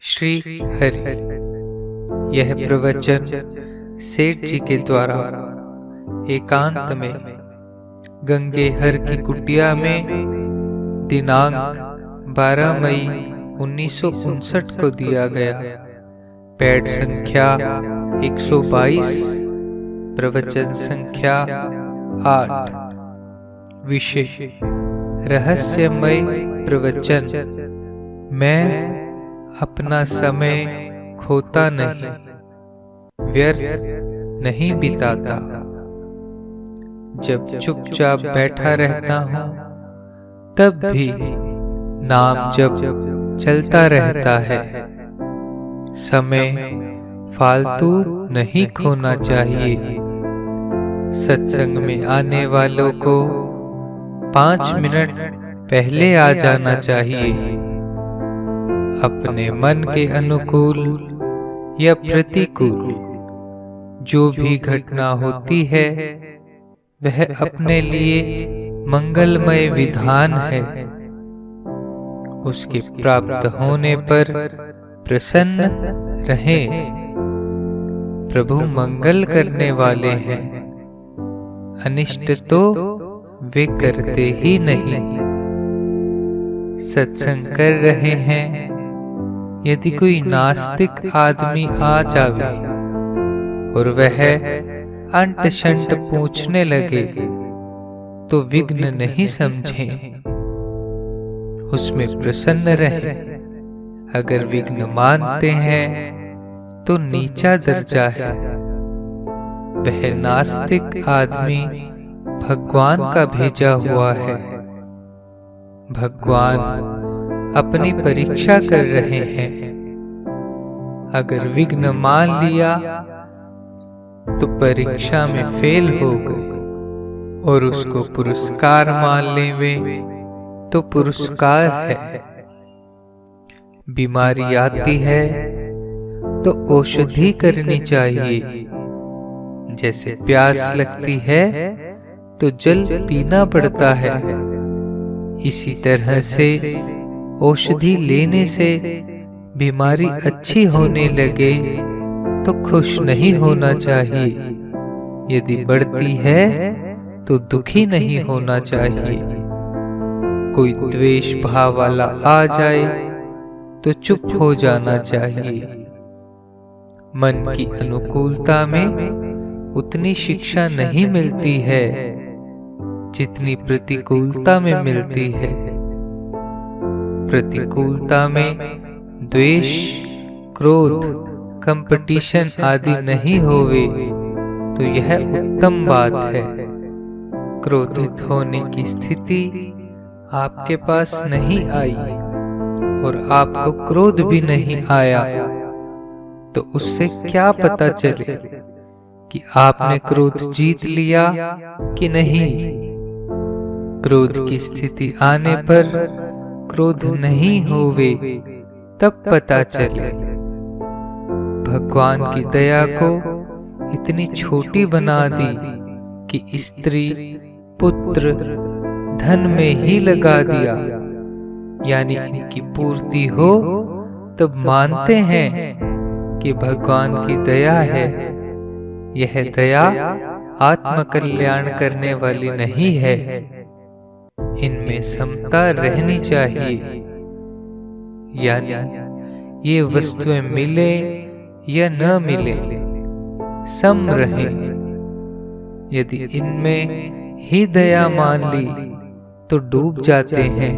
श्री हरि। यह प्रवचन सेठ जी के द्वारा एकांत में गंगेहर की कुटिया में दिनांक 12 मई 1959 को दिया गया। पैड संख्या 122, प्रवचन संख्या 8। विषय रहस्यमय प्रवचन। मैं अपना समय खोता नहीं, व्यर्थ नहीं बिताता। जब चुपचाप बैठा रहता हूँ तब भी नाम जप चलता रहता है। समय फालतू नहीं खोना चाहिए। सत्संग में आने वालों को 5 मिनट पहले आ जाना चाहिए। अपने मन के अनुकूल या प्रतिकूल जो भी घटना होती है वह अपने लिए मंगलमय विधान है। उसके प्राप्त होने पर प्रसन्न रहें। प्रभु मंगल करने वाले हैं, अनिष्ट तो वे करते ही नहीं। सत्संग कर रहे हैं, यदि कोई नास्तिक आदमी आ जावे और वह अंट शंट पूछने लगे तो विघ्न नहीं समझें, उसमें प्रसन्न रहें। अगर विघ्न मानते हैं तो नीचा दर्जा है। वह नास्तिक आदमी भगवान का भेजा हुआ है। भगवान अपनी परीक्षा कर रहे हैं। अगर विघ्न मान लिया तो परीक्षा में फेल हो गए और उसको पुरस्कार मान लेवे तो पुरस्कार है। बीमारी आती है तो औषधि करनी चाहिए। जैसे प्यास लगती है तो जल पीना पड़ता है, इसी तरह से औषधि लेने से बीमारी अच्छी होने लगे तो खुश नहीं होना चाहिए। यदि बढ़ती है तो दुखी नहीं होना चाहिए। कोई द्वेष भाव वाला आ जाए तो चुप हो जाना चाहिए। मन की अनुकूलता में उतनी शिक्षा नहीं मिलती है जितनी प्रतिकूलता में मिलती है। प्रतिकूलता में द्वेष, क्रोध, कंपटीशन आदि नहीं होवे तो यह उत्तम बात है। क्रोधित होने की स्थिति आपके पास नहीं आई और आपको क्रोध भी नहीं आया तो उससे क्या पता चले कि आपने क्रोध जीत लिया कि नहीं। क्रोध की स्थिति आने पर क्रोध नहीं होवे तब पता चले। भगवान की दया को इतनी छोटी बना दी कि स्त्री, पुत्र, धन में ही लगा दिया, यानी इनकी पूर्ति हो तब मानते हैं कि भगवान की दया है। यह दया आत्म कल्याण करने वाली नहीं है। इनमें समता रहनी चाहिए, यानी ये वस्तुएं मिले या न मिले, सम रहे। यदि इनमें ही दया मान ली तो डूब जाते हैं।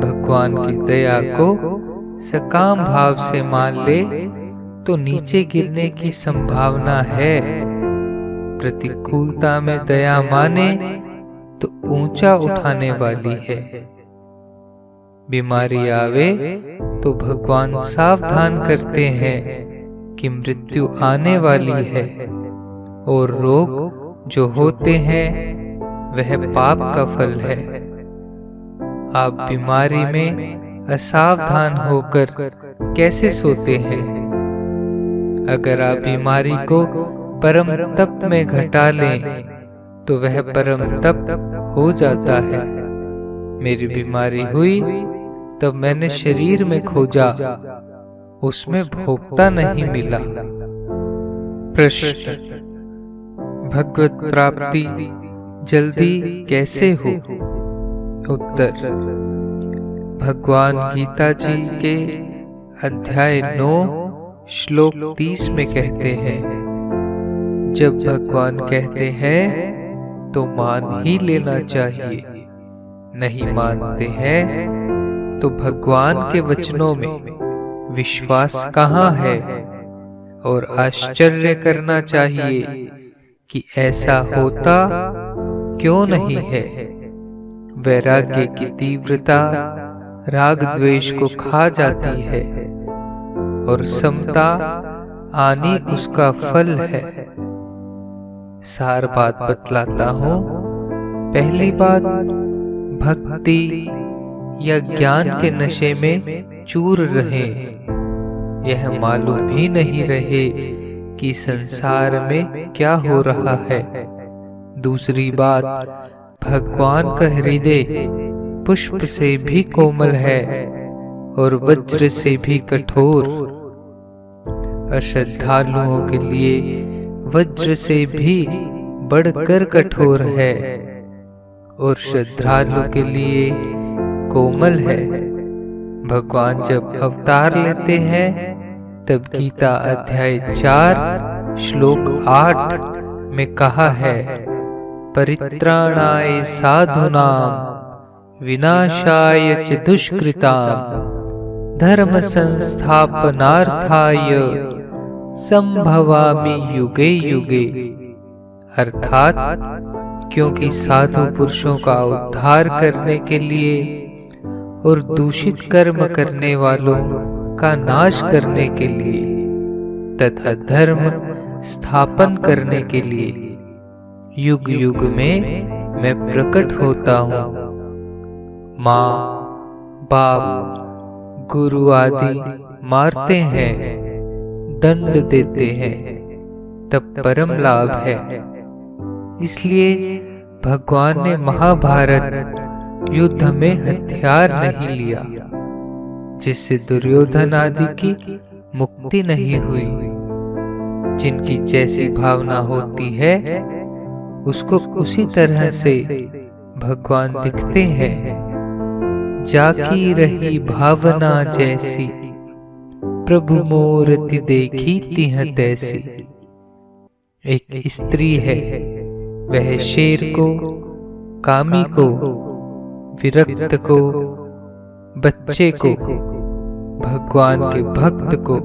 भगवान की दया को सकाम भाव से मान ले तो नीचे गिरने की संभावना है। प्रतिकूलता में दया माने तो ऊंचा उठाने वाली है। बीमारी आवे तो भगवान सावधान करते हैं कि मृत्यु आने वाली है और रोग जो होते हैं वह पाप का फल है। आप बीमारी में असावधान होकर कैसे सोते हैं? अगर आप बीमारी को परम तप में घटा लें तो वह परम तप हो जाता है। मेरी बीमारी हुई तब मैंने शरीर में खोजा, उसमें भोक्ता नहीं मिला। प्रश्न, भगवत प्राप्ति जल्दी कैसे हो? उत्तर, भगवान गीता जी के अध्याय 9 श्लोक 30 में कहते हैं, जब भगवान कहते हैं तो मान ही लेना चाहिए, नहीं मानते हैं तो भगवान के वचनों में विश्वास कहाँ है? और आश्चर्य करना चाहिए कि ऐसा होता क्यों नहीं है। वैराग्य की तीव्रता राग द्वेष को खा जाती है और समता आनी उसका फल है। सार बात बतलाता हूँ। पहली बात, भक्ति या ज्ञान के नशे में चूर रहे, यह मालूम ही नहीं रहे कि संसार में क्या हो रहा है। दूसरी बात, भगवान का हृदय पुष्प से भी कोमल है और वज्र से भी कठोर। अश्रद्धालुओं के लिए वज्र से भी बढ़कर कठोर है और श्रद्धालु के लिए कोमल है। भगवान जब अवतार लेते हैं तब गीता अध्याय 4 श्लोक 8 में कहा है, परित्राणाय साधूनां विनाशाय च दुष्कृतां धर्म संस्थापनार्थाय संभवामि युगे युगे। अर्थात क्योंकि साधु पुरुषों का उद्धार करने के लिए और दूषित कर्म करने वालों का नाश करने के लिए तथा धर्म स्थापन करने के लिए युग युग में मैं प्रकट होता हूँ। माँ बाप गुरु आदि मारते हैं, दंड देते हैं, तब परम लाभ है। इसलिए भगवान ने महाभारत युद्ध में हथियार नहीं लिया, जिससे दुर्योधन आदि की मुक्ति नहीं हुई। जिनकी जैसी भावना होती है उसको उसी तरह से भगवान दिखते हैं। जाकी रही भावना जैसी, प्रभु मूर्ति देखी तिह तैसी। एक स्त्री है, वह शेर को, कामी को, विरक्त को, बच्चे को, भगवान के भक्त को,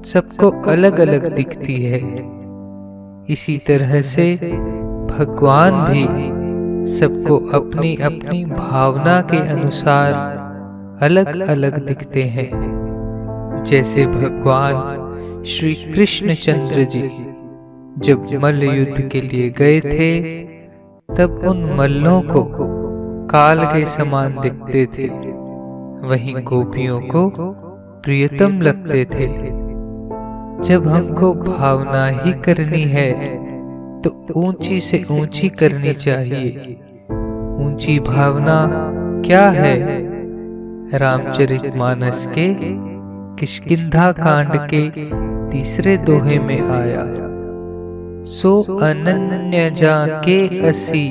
सबको अलग अलग दिखती है। इसी तरह से भगवान भी सबको अपनी अपनी भावना के अनुसार अलग अलग दिखते हैं। जैसे भगवान श्री कृष्णचंद्र जी जब मल्ल युद्ध के लिए गए थे तब उन मल्लों को काल के समान दिखते थे, वहीं गोपियों को प्रियतम लगते थे। जब हमको भावना ही करनी है तो ऊंची से ऊंची करनी चाहिए। ऊंची भावना क्या है? रामचरितमानस के किष्किंधा कांड के 3 दोहे में आया, सो अनन्य जाके असी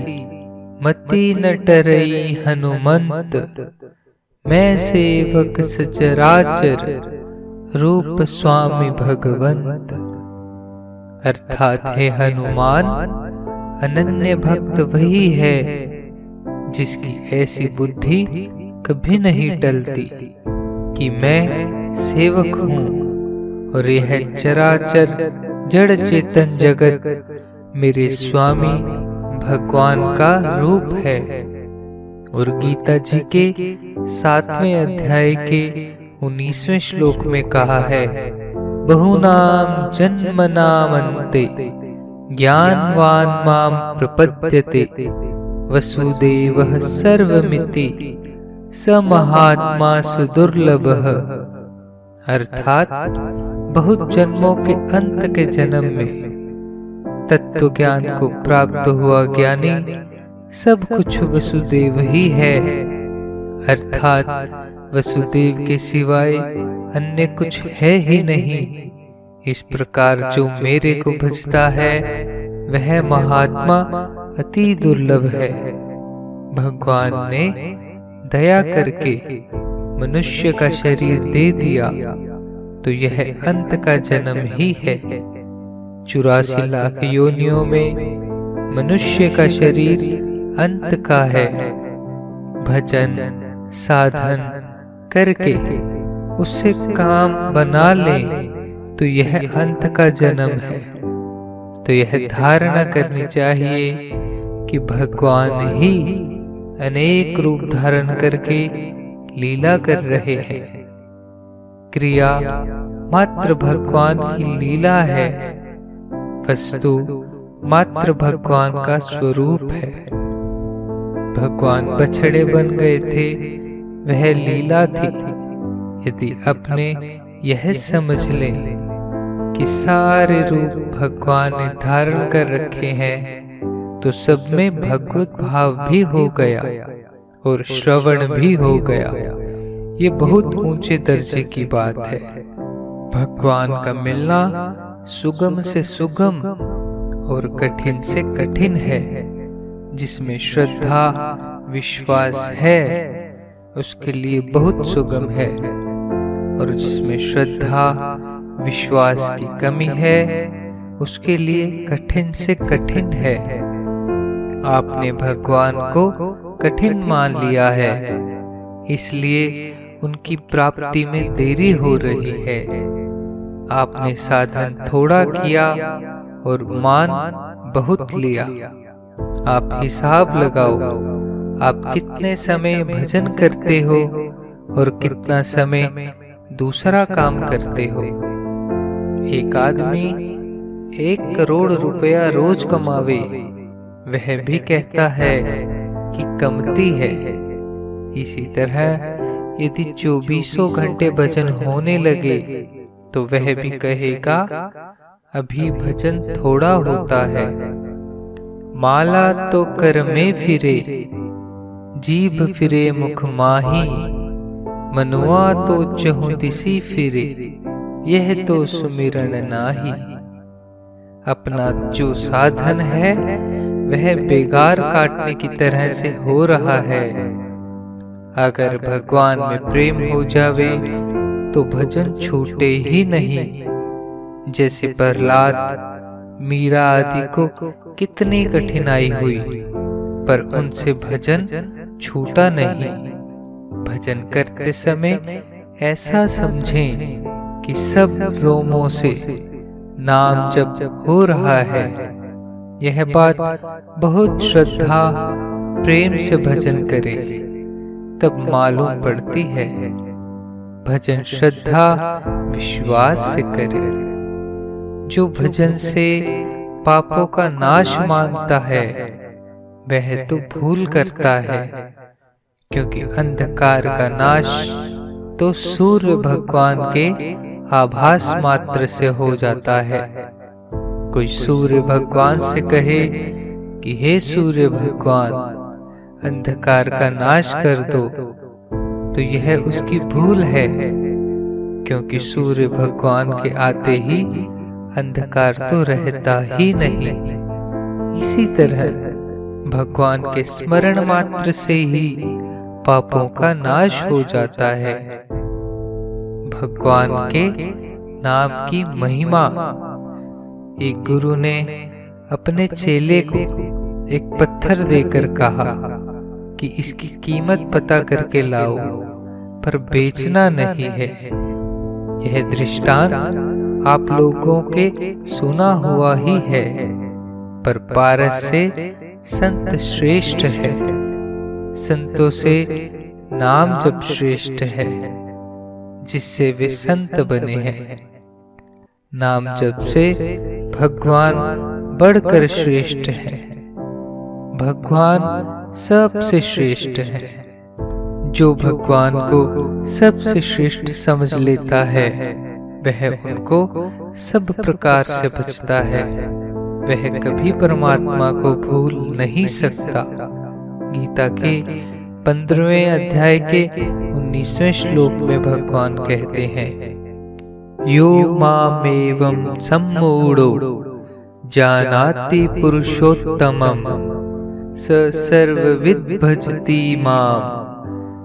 मति न टरई हनुमंत, मैं सेवक सचराचर रूप स्वामी भगवंत। अर्थात हे हनुमान, अनन्य भक्त वही है जिसकी ऐसी बुद्धि कभी नहीं टलती कि मैं सेवक हूँ और यह चराचर जड़ चेतन जगत मेरे स्वामी भगवान का रूप है। और गीता जी के 7वें अध्याय के 19वें श्लोक में कहा है, बहुनाम जन्मनामन्ते ज्ञानवान माम प्रपद्यते वसुदेवः सर्वमिति स महात्मा सुदुर्लभः। अर्थात बहुत जन्मों के अंत के जन्म में तत्व ज्ञान को प्राप्त हुआ ज्ञानी सब कुछ वसुदेव ही है। अर्थात वसुदेव के सिवाय अन्य कुछ है ही नहीं। इस प्रकार जो मेरे को भजता है वह महात्मा अति दुर्लभ है। भगवान ने दया करके मनुष्य का शरीर दे दिया तो यह अंत का जन्म ही है। 84 लाख योनियों में मनुष्य का शरीर अंत का है। भजन साधन करके उससे काम बना ले तो यह अंत का जन्म है। तो यह धारणा करनी चाहिए कि भगवान ही अनेक रूप धारण करके लीला कर रहे हैं। क्रिया मात्र भगवान की लीला है, वस्तु मात्र भगवान का स्वरूप है। भगवान बछड़े बन गए थे, वह लीला थी। यदि अपने यह समझ लें कि सारे रूप भगवान ने धारण कर रखे हैं तो सब में भगवत भाव भी हो गया और श्रवण भी हो गया। ये बहुत ऊंचे दर्जे की बात है। भगवान का मिलना सुगम से सुगम और कठिन से कठिन है। जिसमें श्रद्धा विश्वास है उसके लिए बहुत सुगम है, और जिसमें श्रद्धा विश्वास की कमी है उसके लिए कठिन से कठिन है। आपने भगवान को कठिन मान लिया है, इसलिए उनकी प्राप्ति में देरी हो रही है। आपने साधन थोड़ा किया और मान बहुत लिया। आप हिसाब लगाओ, आप कितने समय भजन करते हो और कितना समय दूसरा काम करते हो। एक आदमी 1 करोड़ रुपया रोज कमावे, वह भी कहता है कि कमती है। इसी तरह यदि 2400 घंटे भजन होने लगे तो वह भी कहेगा अभी भजन थोड़ा होता है। माला तो कर में फिरे, जीभ फिरे मुख माही, मनुआ तो चहुं दिसी फिरे, यह तो सुमिरन नाही। अपना जो साधन है वह बेगार काटने की तरह से हो रहा है। अगर भगवान में प्रेम हो जावे तो भजन छूटे ही नहीं। जैसे प्रहलाद मीरा आदि को कितनी कठिनाई हुई पर उनसे भजन छूटा नहीं। भजन करते समय ऐसा समझें कि सब रोमों से नाम जप हो रहा है। यह बात बहुत श्रद्धा प्रेम से भजन करे तब मालूम पड़ती है। भजन श्रद्धा विश्वास से करे। जो भजन से पापों का नाश मांगता है वह तो भूल करता है, क्योंकि अंधकार का नाश तो सूर्य भगवान के आभास मात्र से हो जाता है। कोई सूर्य भगवान से कहे कि हे सूर्य भगवान अंधकार का नाश कर दो, तो यह उसकी भूल है, क्योंकि सूर्य भगवान के आते ही अंधकार तो रहता ही नहीं। इसी तरह भगवान के स्मरण मात्र से ही पापों का नाश हो जाता है। भगवान के नाम की महिमा। एक गुरु ने अपने चेले को एक पत्थर देकर कहा कि इसकी कीमत पता करके लाओ, पर बेचना नहीं है। यह दृष्टांत आप लोगों के सुना हुआ ही है, पर पारस से संत श्रेष्ठ है। संतों से नाम जप श्रेष्ठ है, जिससे वे संत बने हैं। नाम जप से भगवान बढ़कर श्रेष्ठ है। भगवान सबसे श्रेष्ठ है। जो भगवान को सबसे श्रेष्ठ समझ लेता है वह उनको सब प्रकार से बचता है। वह कभी परमात्मा को भूल नहीं सकता। गीता के 15वें अध्याय के 19वें श्लोक में भगवान कहते हैं, यो मामेवं सम्मूढ़ो जानाति पुरुषोत्तमं स सर्वविद् भजति मां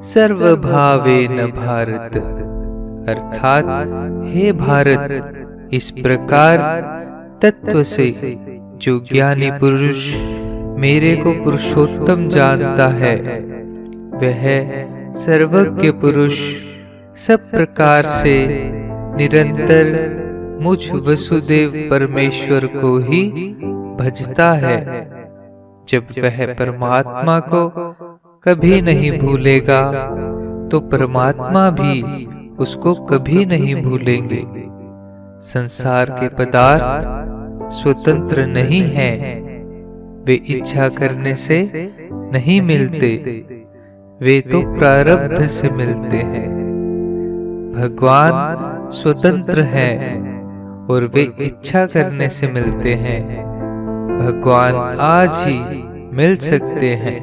सर्वभावेन भारत। अर्थात हे भारत, इस प्रकार तत्व से जो ज्ञानी पुरुष मेरे को पुरुषोत्तम जानता है, वह सर्वज्ञ पुरुष सब प्रकार से निरंतर मुझ वसुदेव परमेश्वर को ही भजता है। जब वह परमात्मा को कभी नहीं भूलेगा तो परमात्मा भी उसको कभी नहीं भूलेंगे। संसार के पदार्थ स्वतंत्र नहीं हैं, वे इच्छा करने से नहीं मिलते, वे तो प्रारब्ध से मिलते हैं। भगवान स्वतंत्र हैं और वे इच्छा करने से मिलते हैं। भगवान आज ही मिल सकते हैं।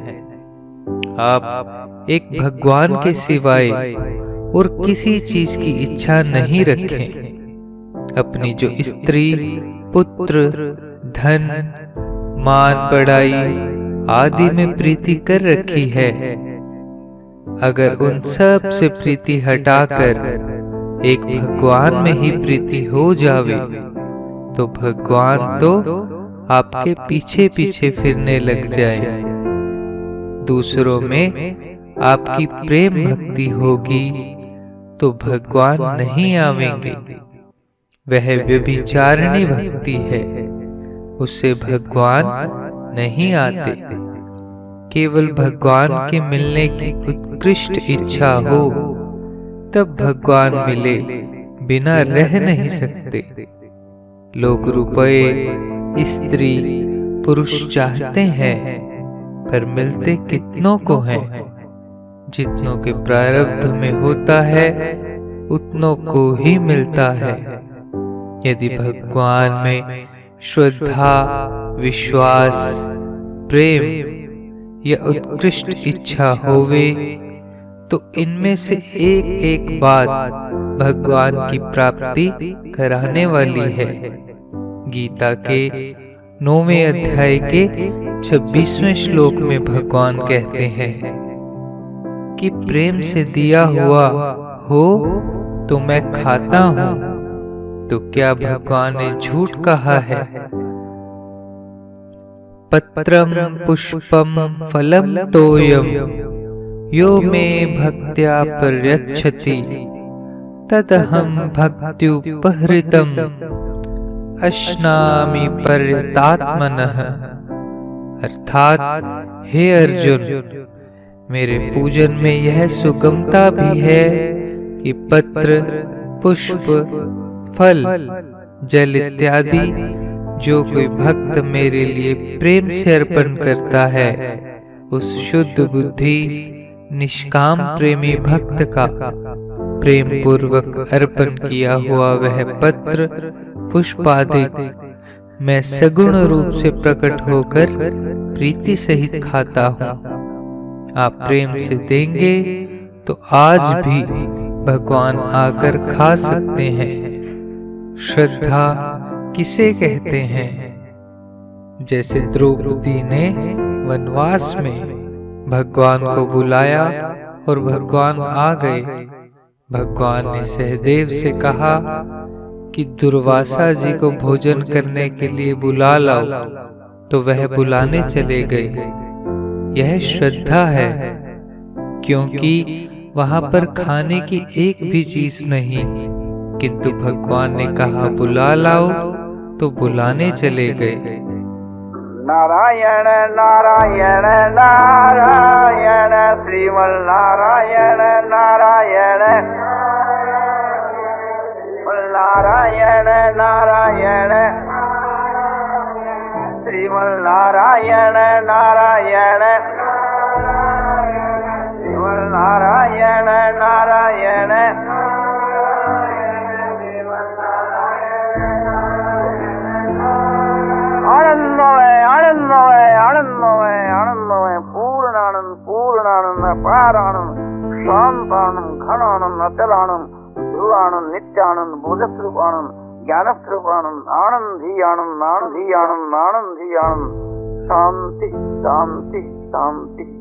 आप एक भगवान के सिवाय और किसी चीज की इच्छा नहीं रखें। अपनी जो स्त्री, पुत्र, धन, मान बढ़ाई आदि में प्रीति कर रखी है, अगर उन सब से प्रीति हटाकर एक भगवान में ही प्रीति हो जावे, तो भगवान तो आपके पीछे पीछे फिरने लग जाए। दूसरों में आपकी प्रेम भक्ति होगी तो भगवान नहीं आवेंगे। वह व्यभिचारिणी भक्ति है, उससे भगवान नहीं आते। केवल भगवान के मिलने की उत्कृष्ट इच्छा हो तब भगवान मिले, बिना रह नहीं सकते। लोग रुपए, स्त्री, पुरुष चाहते हैं, पर मिलते कितनों को हैं। जितनों के प्रारब्ध में होता है उतनों को ही मिलता है। यदि भगवान में श्रद्धा, विश्वास, प्रेम या उत्कृष्ट इच्छा होवे, तो इनमें से एक एक बात भगवान की प्राप्ति कराने वाली है। गीता के 9वें अध्याय के 26वें श्लोक में भगवान कहते हैं कि प्रेम से दिया हुआ हो तो मैं खाता हूँ। तो क्या भगवान ने झूठ कहा है? पत्रम पुष्पम फलम तोयम यो मे भक्त्या पर्यच्छति तदहं भक्त्युपहृतम अश्नामि पर्यतात्मनः। अर्थात हे अर्जुन, मेरे पूजन में यह सुगमता भी है कि पत्र, पुष्प, फल, जल इत्यादि जो कोई भक्त मेरे लिए प्रेम से अर्पण करता है, उस शुद्ध बुद्धि निष्काम प्रेमी भक्त का प्रेम पूर्वक अर्पण किया हुआ वह पत्र, पुष्प आदि मैं सगुण रूप से प्रकट होकर प्रीति सहित खाता हूँ। आप प्रेम से देंगे तो आज भी भगवान आकर खा सकते हैं। श्रद्धा किसे कहते हैं? जैसे द्रौपदी ने वनवास में भगवान को बुलाया और भगवान आ गए। भगवान ने सहदेव से कहा कि दुर्वासा जी को भोजन करने के लिए बुला लाओ, तो वह बुलाने चले गए। यह श्रद्धा है, क्योंकि वहां पर खाने की एक भी चीज नहीं, किंतु भगवान ने कहा बुला लाओ, तो बुलाने चले गए। नारायण नारायण नारायण श्रीमन नारायण नारायण नारायण नारायण श्रीमन नारायण नारायण श्रीमन नारायण नारायण पूर्णानंद पूर्णानंद पारानंद शांतानंद अनानंद अचलानंद ध्रुवानंद नित्यानंद बोधस्वरूपानंद ज्ञानस्वरूपानंद आनंद ही आनंद आनंद ही आनंद आनंद ही आनंद शांति शांति शांति।